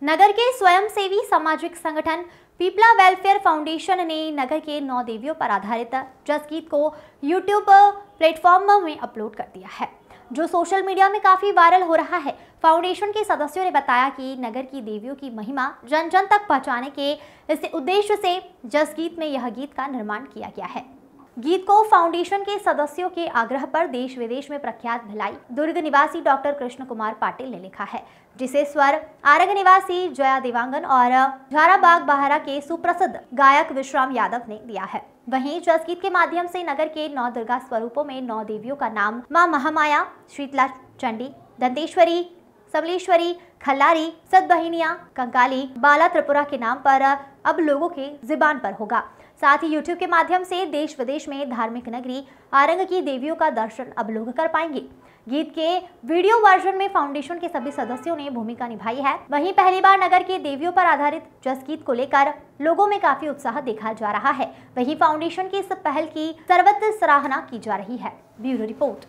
नगर के स्वयंसेवी सामाजिक संगठन पीपला वेलफेयर फाउंडेशन ने नगर के 9 देवियों पर आधारित जस गीत को यूट्यूब प्लेटफॉर्म में अपलोड कर दिया है, जो सोशल मीडिया में काफी वायरल हो रहा है। फाउंडेशन के सदस्यों ने बताया कि नगर की देवियों की महिमा जन जन तक पहुंचाने के इस उद्देश्य से जस गीत में यह गीत का निर्माण किया गया है। गीत को फाउंडेशन के सदस्यों के आग्रह पर देश विदेश में प्रख्यात भिलाई दुर्ग निवासी डॉक्टर कृष्ण कुमार पाटिल ने लिखा है, जिसे स्वर आरंग निवासी जया देवांगन और झाराबाग बहारा के सुप्रसिद्ध गायक विश्राम यादव ने दिया है। वहीं जस गीत के माध्यम से नगर के 9 दुर्गा स्वरूपों में 9 देवियों का नाम मां महामाया, शीतला चंडी, दंतेश्वरी, समलेश्वरी, खल्लारी, सतबहिनिया, कंकाली, बाला त्रिपुरा के नाम पर अब लोगों के जुबान पर होगा। साथ ही यूट्यूब के माध्यम से देश विदेश में धार्मिक नगरी आरंग की देवियों का दर्शन अब लोग कर पाएंगे। गीत के वीडियो वर्जन में फाउंडेशन के सभी सदस्यों ने भूमिका निभाई है। वहीं पहली बार नगर के देवियों पर आधारित जस गीत को लेकर लोगों में काफी उत्साह देखा जा रहा है। वहीं फाउंडेशन की इस पहल की सर्वत्र सराहना की जा रही है। Bureau report.